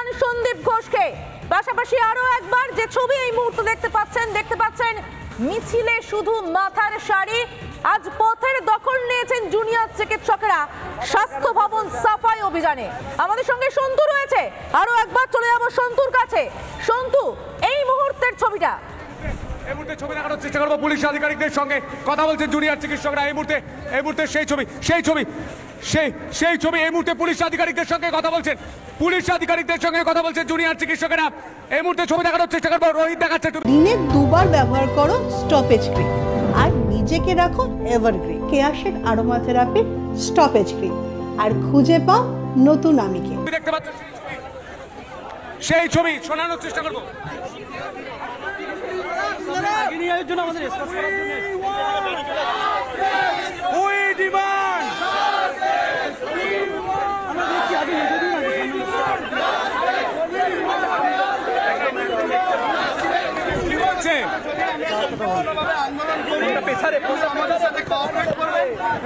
জানান সন্দীপ ঘোষকে। পাশাপাশি আরো একবার যে ছবি এই মুহূর্তে দেখতে পাচ্ছেন মিছিলে শুধু মাথার শাড়ি। আজ পথের দখল নিয়েছেন জুনিয়র চিকিৎসকেরা স্বাস্থ্য ভবন সাফাই অভিযানে। আমাদের সঙ্গে সন্তু রয়েছে, আরো একবার চলে যাবো সন্তুর কাছে। সন্তু, এই মুহূর্তের ছবিটা। এই মুহূর্তে ছবি দেখানোর চেষ্টা করবো পুলিশ আধিকারিকদের সঙ্গে কথা বলছেন জুনিয়র চিকিৎসকরা। এই মুহূর্তে সেই ছবি এই মুহূর্তে পুলিশ আধিকারিকদের সঙ্গে কথা বলছেন জুনিয়র চিকিৎসকেরা। এই মুহূর্তে ছবি দেখানোর চেষ্টা করবো। রোহিত দেখাচ্ছে, দিনে দুবার ব্যবহার করো স্টপেজ ক্রিম আর নিজেকে রাখো evergreen. Keya Seth aromatherapy stop age cream আর খুঁজে পাও নতুন আমিকে। দেখতে পাচ্ছ সেই ছবি শোনানোর চেষ্টা করবো।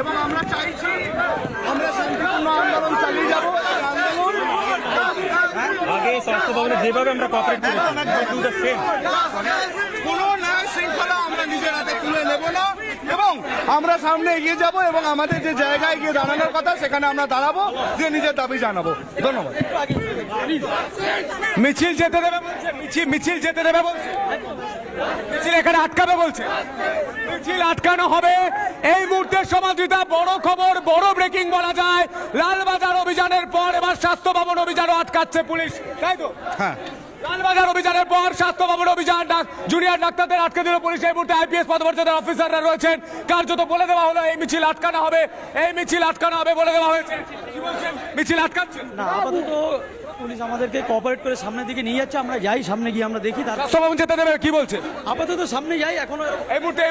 এবং আমরা চাইছি আমরা শান্তিপূর্ণ আন্দোলন চালিয়ে যাব। আগে স্বাস্থ্য ভবনে যেভাবে আমরা কোঅপারেট করেছি কোনো ন্যায় শৃঙ্খলা আমরা নিজের হাতে তুলে নেব না এবং আমরা সামনে এগিয়ে যাব এবং আমাদের যে জায়গায় গিয়ে দাঁড়ানোর কথা সেখানে আমরা দাঁড়াবো, যে নিজের দাবি জানাবো। ধন্যবাদ। মিছিল যেতে দেবে বলছে, মিছিল যেতে দেবে বলছে, মিছিল এখানে আটকাবে বলছে, মিছিল আটকানো হবে। এই মুহূর্তে সমাদৃতা বড় খবর, বড় ব্রেকিং বলা যায়। লালবাজার অভিযানের পর এবার স্বাস্থ্য ভবন অভিযানও আটকাচ্ছে পুলিশ, তাই তো? হ্যাঁ, লালবাজার অভিযানের পর স্বাস্থ্য ভবন অভিযান জুনিয়র ডাক্তারদের আটকে দিল পুলিশ। এই মুহূর্তে আইপিএস পদমর্যাদার অফিসাররা রয়েছেন, কার্যত বলে দেওয়া হলো এই মিছিল আটকানো হবে, বলে দেওয়া হয়েছে। কি বলছেন, মিছিল আটকাচ্ছে না? আপাতত পুলিশ আমাদেরকে কোঅপারেট করে সামনের দিকে নিয়ে যাচ্ছে, আমরা যাই সামনে গিয়ে আমরা দেখি। স্বাস্থ্য ভবন যেতে দেবে কি বলছে? আপাতত সামনে যাই এখনো। এই মুহূর্তে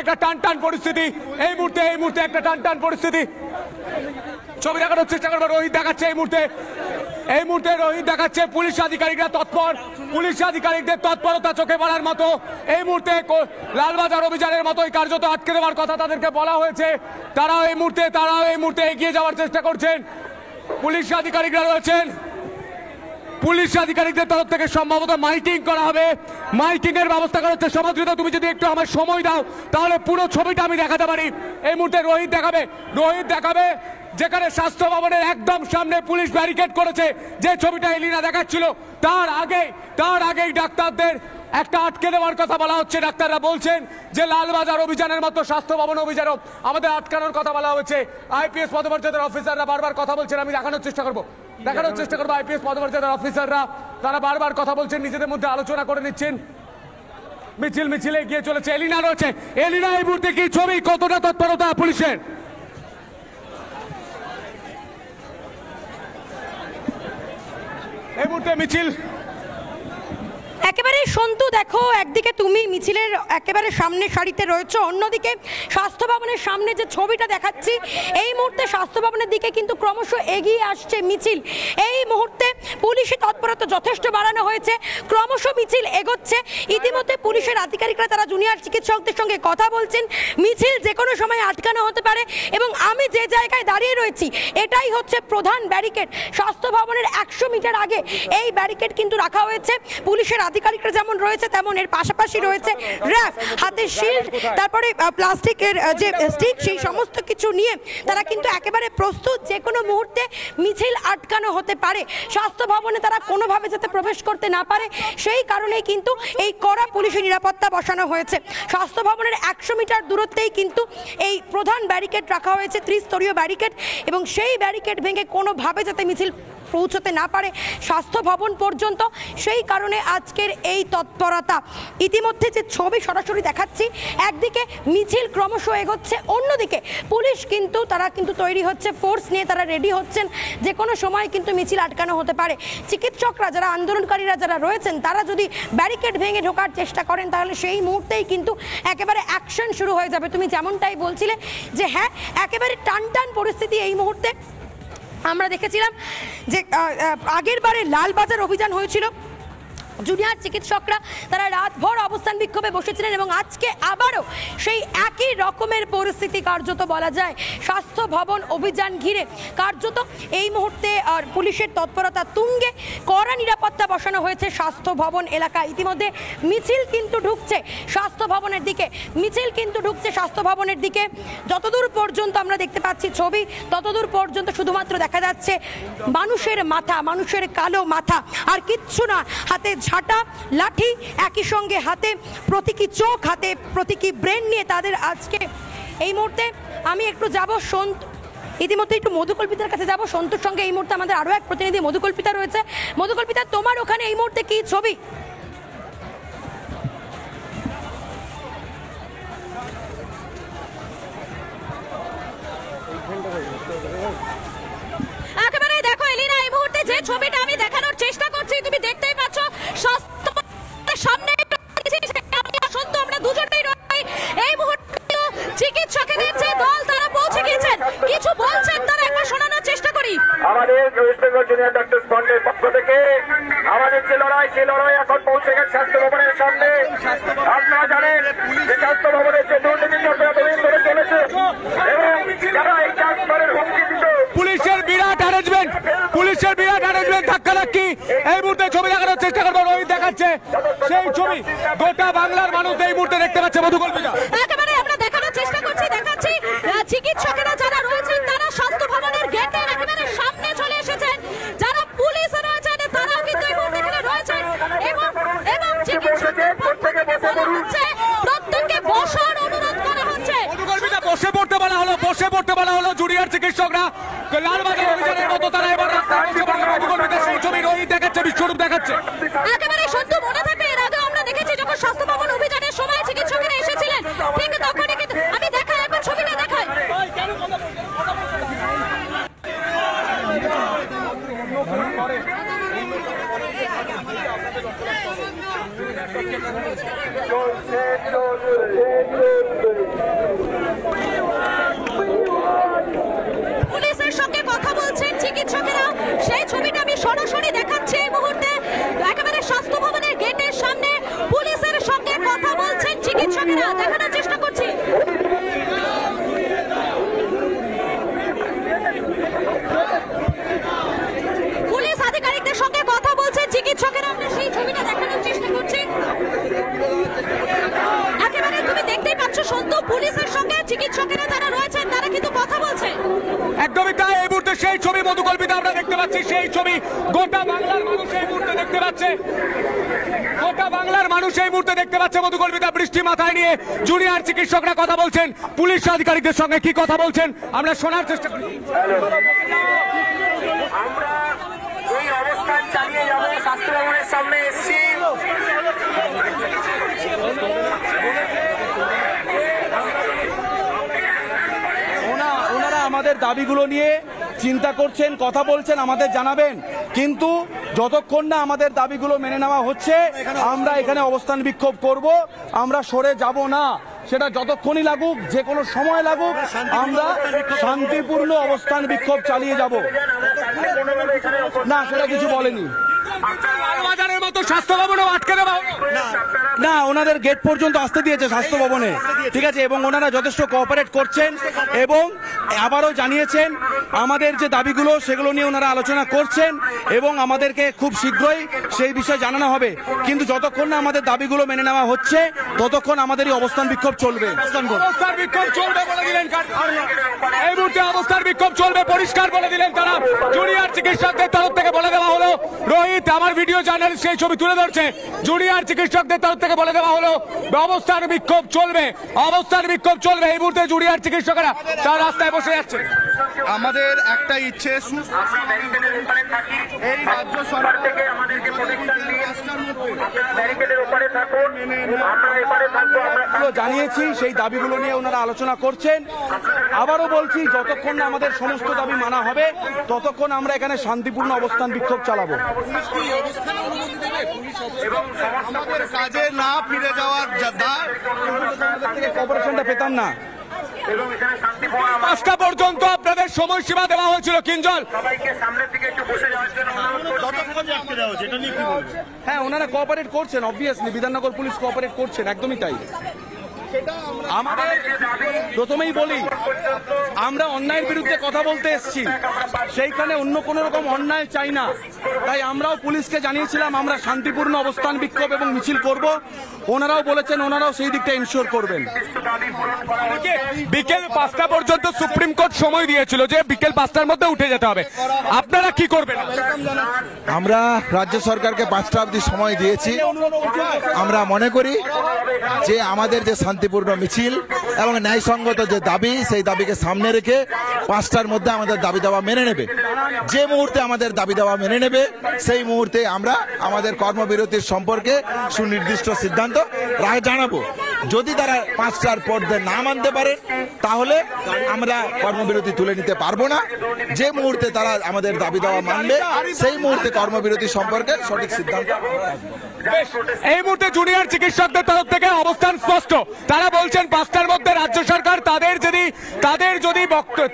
একটা টান পরিস্থিতি, এই মুহূর্তে একটা টান পরিস্থিতি। ছবি দেখানোর চেষ্টা করবো। রোহিত দেখাচ্ছে এই মুহূর্তে রোহিত দেখাচ্ছে পুলিশ আধিকারিকরা তৎপর, পুলিশ আধিকারিকদের তৎপরতা চোখে পড়ার মতো। এই মুহূর্তে লালবাজার অভিযানের মতোই কার্যত আটকে দেওয়ার কথা তাদেরকে বলা হয়েছে। তারাও এই মুহূর্তে এগিয়ে যাওয়ার চেষ্টা করছেন। পুলিশ আধিকারিকরা রয়েছেন, পুলিশ আধিকারিকদের তরফ থেকে সম্ভবত মাইকিং করা হবে, মাইকিং এর ব্যবস্থা করা হচ্ছে। সমাদৃত, তুমি যদি একটু আমার সময় দাও তাহলে পুরো ছবিটা আমি দেখাতে পারি। এই মুহূর্তে রোহিত দেখাবে যেখানে স্বাস্থ্য ভবনের একদম সামনে পুলিশ ব্যারিকেড করেছে। যে ছবিটা এলিনা দেখাচ্ছিল তার আগেই ডাক্তারদের একটা আটকে দেওয়ার কথা বলা হচ্ছে। ডাক্তাররা বলছেন যে লালবাজার অভিযানের মতো স্বাস্থ্য ভবন অভিযানও আমাদের আটকানোর কথা বলা হয়েছে। আইপিএস পদমর্যাদার অফিসাররা বারবার কথা বলছেন, আমি দেখানোর চেষ্টা করবো। আইপিএস পদমর্যাদার অফিসাররা তারা বারবার কথা বলছেন, নিজেদের মধ্যে আলোচনা করে নিচ্ছেন। মিছিলে এগিয়ে চলেছে। এলিনা রয়েছে, এলিনা এই মুহূর্তে কি ছবি, কতটা তৎপরতা পুলিশের? এই মুহূর্তে মিছিল একেবারে সন্তু, দেখো একদিকে তুমি মিছিলের একেবারে সামনে সারিতে রয়েছো, অন্যদিকে স্বাস্থ্য ভবনের সামনে যে ছবিটা দেখাচ্ছি এই মুহূর্তে স্বাস্থ্য ভবনের দিকে কিন্তু ক্রমশ এগিয়ে আসছে মিছিল। এই মুহূর্তে পুলিশি তৎপরতা যথেষ্ট বাড়ানো হয়েছে, ক্রমশ মিছিল এগোচ্ছে। ইতিমধ্যে পুলিশের আধিকারিকরা তারা জুনিয়র চিকিৎসকদের সঙ্গে কথা বলছেন। মিছিল যে কোনো সময় আটকানো হতে পারে এবং আমি যে জায়গায় দাঁড়িয়ে রয়েছি এটাই হচ্ছে প্রধান ব্যারিকেড। স্বাস্থ্য ভবনের 100 মিটার আগে এই ব্যারিকেড কিন্তু রাখা হয়েছে। পুলিশের আধিকারিকরা যেমন রয়েছে তেমন এর পাশাপাশি রয়েছে র্যাফ, হাতে শিল্ড, তারপরে প্লাস্টিকের যে স্টিক, সেই সমস্ত কিছু নিয়ে তারা কিন্তু একেবারে প্রস্তুত। যে কোনো মুহূর্তে মিছিল আটকানো হতে পারে। স্বাস্থ্য ভবনে তারা কোনোভাবে যাতে প্রবেশ করতে না পারে সেই কারণেই কিন্তু এই কড়া পুলিশি নিরাপত্তা বসানো হয়েছে। স্বাস্থ্য ভবনের 100 মিটার দূরত্বেই কিন্তু এই প্রধান ব্যারিকেড রাখা হয়েছে, ত্রিস্তরীয় ব্যারিকেড, এবং সেই ব্যারিকেড ভেঙে কোনোভাবে যাতে মিছিল পৌঁছতে না পারে স্বাস্থ্য ভবন পর্যন্ত, সেই কারণে আজকের এই তৎপরতা। ইতিমধ্যে যে ছবি সরাসরি দেখাচ্ছি, একদিকে মিছিল ক্রমশ এগোচ্ছে, অন্যদিকে পুলিশ কিন্তু তারা তৈরি হচ্ছে, ফোর্স নিয়ে তারা রেডি হচ্ছেন। যে কোনো সময় কিন্তু মিছিল আটকানো হতে পারে। চিকিৎসকরা যারা আন্দোলনকারীরা যারা রয়েছেন তারা যদি ব্যারিকেড ভেঙে ঢোকার চেষ্টা করেন তাহলে সেই মুহূর্তেই কিন্তু একেবারে অ্যাকশন শুরু হয়ে যাবে। তুমি যেমনটাই বলছিলে যে হ্যাঁ, একেবারে টান পরিস্থিতি এই মুহূর্তে। আমরা দেখেছিলাম যে আগের বারে লালবাজার অভিযান হয়েছিল, জুনিয়র চিকিৎসকরা তারা রাতভর অবস্থান বিক্ষোভে বসেছিলেন এবং আজকে আবারও সেই একই রকমের পরিস্থিতি কার্যত বলা যায়। স্বাস্থ্য ভবন অভিযান ঘিরে কার্যত এই মুহূর্তে পুলিশের তৎপরতা তুঙ্গে, কড়া নিরাপত্তা বসানো হয়েছে স্বাস্থ্য ভবন এলাকায়। ইতিমধ্যে মিছিল কিন্তু ঢুকছে স্বাস্থ্য ভবনের দিকে, স্বাস্থ্য ভবনের দিকে। যতদূর পর্যন্ত আমরা দেখতে পাচ্ছি ছবি, ততদূর পর্যন্ত শুধুমাত্র দেখা যাচ্ছে মানুষের মাথা, মানুষের কালো মাথা, আর কিচ্ছু না। হাতে ঝাঁটা, লাঠি, একই সঙ্গে হাতে প্রতীকী চোখ, হাতে প্রতীকী ব্রেন নিয়ে তাদের আজকে এই মুহূর্তে আমি একটু যাব ইতিমধ্যে একটু মধুকল্পিতার কাছে যাব। সন্তুর সঙ্গে এই মুহূর্তে আমাদের আরও এক প্রতিনিধি মধুকল্পিতা রয়েছে। মধুকল্পিতা, তোমার ওখানে এই মুহূর্তে কি ছবি? একেবারে দেখো এলিনা, এই মুহূর্তে যে ছবিটা আমি দেখানোর চেষ্টা করছি তুমি দেখতেই পাচ্ছ, সামনে আমরা দুজনেই রই। এই মুহূর্তে চিকিৎসকের যে দল তারা পৌঁছে গিয়েছেন, কিছু বলছেন তারা, একবার শোনানোর চেষ্টা করি। আমাদের ওয়েস্ট বেঙ্গল জুনিয়র ডাক্তার ফ্রন্টের পক্ষ থেকে আমাদের যে লড়াই, সেই লড়াই এখন পৌঁছে গেছে স্বাস্থ্য ভবনের সামনে। আপনারা জানেন যে স্বাস্থ্য ভবনের যে দুর্নীতি তদন্ত করে চলেছে এবং যারা এই ট্রান্সফারের হুমকি দিত, পুলিশের বিরাট অ্যারেঞ্জমেন্ট, ধাক্কাধাক্কি। এই মুহূর্তে ছবি দেখানোর চেষ্টা করবো, রোহিত দেখাচ্ছে সেই ছবি। গোটা বাংলার মানুষ এই মুহূর্তে দেখতে পাচ্ছে মধুকল্পিতা। একেবারে আমরা দেখানোর চেষ্টা করছি, দেখাচ্ছি চিকিৎসকেরা যারা রয়েছেন তারা স্বাস্থ্য ভবনের গেটের একেবারে সামনে চলে এসেছেন। যারা পুলিশ রয়েছেন তারাও কিন্তু এই মুহূর্তে এখানে রয়েছেন এবং চিকিৎসকদের পক্ষ থেকে বলা হচ্ছে প্রত্যেককে বসার অনুরোধ করা হচ্ছে। মধুকল্পিতা, বসে পড়তে বলা হলো জুনিয়র চিকিৎসকরা। লালবাজার অভিযানের মতো তারা এবার মধুকল্পিতা সেই ছবি রোহিত দেখাচ্ছে, বিশ্বরূপ দেখাচ্ছে। একেবারে সত্য মনে থাকে, এর আগে আমরা দেখেছি যখন স্বাস্থ্য ভবন অভিযানের সময় চিকিৎসকেরা এসেছিলেন, ঠিক তখনই কিন্তু আমি দেখাই, একবার ছবিটা দেখাই। পুলিশের সঙ্গে কথা বলছেন চিকিৎসকেরা, সেই ছবিটা আমি সরাসরি দেখাচ্ছি এই মুহূর্তে। একেবারে স্বাস্থ্য ভবনের গেটের সামনে পুলিশের সঙ্গে কথা বলছেন চিকিৎসকেরা, দেখানোর চেষ্টা করছি। পুলিশ আধিকারিকদের সঙ্গে কথা বলছেন চিকিৎসকেরা, আমরা সেই ছবিটা দেখানোর চেষ্টা করছি। একেবারে তুমি দেখতেই পাচ্ছ সন্তু, পুলিশের সঙ্গে চিকিৎসকেরা যারা রয়েছেন তারা কিন্তু কথা বলছে। একদমই তাই, এই মুহূর্তে সেই ছবি মধুকল্পিতা আমরা দেখতে পাচ্ছি, সেই ছবি গোটা বাংলার মানুষ এই মুহূর্তে দেখতে পাচ্ছে। মধুকল্পিতা, বৃষ্টি মাথায় নিয়ে জুনিয়র চিকিৎসকরা কথা বলছেন, পুলিশ আধিকারিকদের সঙ্গে কি কথা বলছেন আমরা শোনার চেষ্টা করি। আমরা এই অবস্থান চালিয়ে যাবো। স্বাস্থ্য ভবনের সামনে এসেছি, ওনারা আমাদের দাবিগুলো নিয়ে চিন্তা করছেন, কথা বলছেন, আমাদের জানাবেন, কিন্তু যতক্ষণ না আমাদের দাবিগুলো মেনে নেওয়া হচ্ছে আমরা এখানে অবস্থান বিক্ষোভ করব, আমরা সরে যাব না। সেটা যতক্ষণই লাগুক, যে কোনো সময় লাগুক, আমরা শান্তিপূর্ণ অবস্থান বিক্ষোভ চালিয়ে যাব। না, সেটা কিছু বলেনি। লালবাজারের মতো স্বাস্থ্য ভবনেও আটকে দেওয়া হলো না, ওনাদের গেট পর্যন্ত আসতে দিয়েছে স্বাস্থ্য ভবনে, ঠিক আছে, এবং ওনারা যথেষ্ট কোঅপারেট করছেন এবং আবারও জানিয়েছেন আমাদের যে দাবিগুলো সেগুলো নিয়ে ওনারা আলোচনা করছেন এবং আমাদেরকে খুব শীঘ্রই সেই বিষয়ে জানানো হবে। কিন্তু যতক্ষণ না আমাদের দাবিগুলো মেনে নেওয়া হচ্ছে ততক্ষণ আমাদের এই অবস্থান বিক্ষোভ চলবে। অবস্থান বিক্ষোভ চলবে বলে দিলেন, এই মুহূর্তে অবস্থান বিক্ষোভ চলবে পরিষ্কার বলে দিলেন তারা। জুনিয়র চিকিৎসকদের তরফ থেকে বলে দেওয়া হলো, রোহিত আমার ভিডিও জার্নালিস্ট সেই ছবি তুলে ধরছে, জুনিয়র চিকিৎসকদের তরফ থেকে বলে দেওয়া হলো অবস্থান বিক্ষোভ চলবে, অবস্থান বিক্ষোভ চলবে। এই মুহূর্তে জুনিয়র চিকিৎসকরা তার রাস্তায় বসে যাচ্ছে। আমাদের একটা ইচ্ছে, এই রাজ্য সরকার থেকে আমাদেরকে প্রোটেকশন দিয়ে ব্যারিকেডের উপরে থাকুন, আমরা এপারে থাকবো। আমরা জানিয়েছি সেই দাবিগুলো নিয়ে ওনারা আলোচনা করছেন। আবারও বলছি, যতক্ষণ না আমাদের সমস্ত দাবি মানা হবে ততক্ষণ আমরা এখানে শান্তিপূর্ণ অবস্থান বিক্ষোভ চালাবো। এবং আমাদের কাজে না ফিরে যাওয়ার কর্পোরেশনটা পেতাম না। 5টা পর্যন্ত আপনাদের সময়সীমা দেওয়া হয়েছিল, কিঞ্জল সবাইকে সামনের দিকে একটু বসে যাওয়ার জন্য হ্যাঁ, ওনারা কোঅপারেট করছেন, অবভিয়াসলি বিধাননগর পুলিশ কোঅপারেট করছেন, একদমই তাই। আমাদের প্রথমেই বলি, আমরা অন্যায়ের বিরুদ্ধে কথা বলতে এসেছি, সেইখানে অন্য কোনো রকম অন্যায় চাই না। তাই আমরাও পুলিশকে জানিয়েছিলাম আমরা শান্তিপূর্ণ অবস্থান বিক্ষোভ এবং মিছিল করব। ওনারাও বলেছেন ওনারাও সেই দিকটা ইনশিওর করবেন। বিকেল 5টা পর্যন্ত সুপ্রিম কোর্ট সময় দিয়েছিল যে বিকেল 5টার মধ্যে উঠে যেতে হবে, আপনারা কি করবেন? আমরা রাজ্য সরকারকে 5টা অবধি সময় দিয়েছি। আমরা মনে করি যে আমাদের যে শান্তিপূর্ণ মিছিল এবং ন্যায়সঙ্গত যে দাবি, সেই দাবিকে সামনে রেখে 5টার মধ্যে আমাদের দাবি দাওয়া মেনে নেবে। যে মুহূর্তে আমাদের দাবি দাওয়া মেনে নেবে সেই মুহূর্তে আমরা আমাদের কর্মবিরতির সম্পর্কে সুনির্দিষ্ট সিদ্ধান্ত জানাবো। যদি তারা 5টার পর না মানতে পারেন তাহলে আমরা কর্মবিরতি তুলে নিতে পারবো না। যে মুহূর্তে তারা আমাদের দাবি দাওয়া মানবে সেই মুহূর্তে কর্মবিরতি সম্পর্কে সঠিক সিদ্ধান্ত। এই মুহূর্তে জুনিয়র চিকিৎসকদের তরফ থেকে অবস্থান স্পষ্ট। তারা বলছেন 5টার মধ্যে রাজ্য সরকার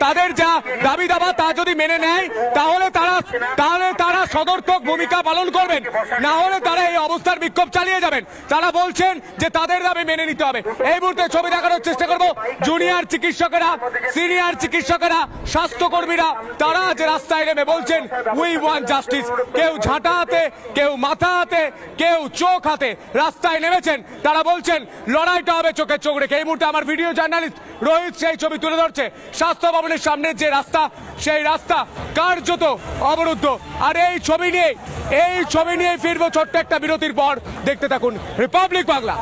তাদের যা দাবি দাবা তা যদি মেনে নেয় তাহলে তারা সদর্থক ভূমিকা পালন করবেন, না হলে তারা এই অবস্থার বিক্ষোভ চালিয়ে যাবেন। তারা বলছেন যে তাদের দাবি মেনে নিতে হবে। এই মুহূর্তে ছবি দেখানোর চেষ্টা করব। জুনিয়র চিকিৎসকেরা, সিনিয়র চিকিৎসকেরা, স্বাস্থ্যকর্মীরা তারা যে রাস্তায় নেমে বলছেন উই ওয়ান্ট জাস্টিস। কেউ ঝাঁটা হাতে, কেউ মাথা হাতে, কেউ চোখ হাতে রাস্তায় নেমেছেন। তারা বলছেন লড়াইটা হবে চোখে চোখ রেখে। এই মুহূর্তে আমার ভিডিও জার্নালিস্ট রোহিত সেই ছবি তুলে ধরছে। স্বাস্থ্য ভবনের সামনের যে রাস্তা, সেই রাস্তা কার্যত অবরুদ্ধ। আর এই ছবি নিয়ে ফিরবো ছোট্ট একটা বিরতির পর। দেখতে থাকুন রিপাবলিক বাংলা।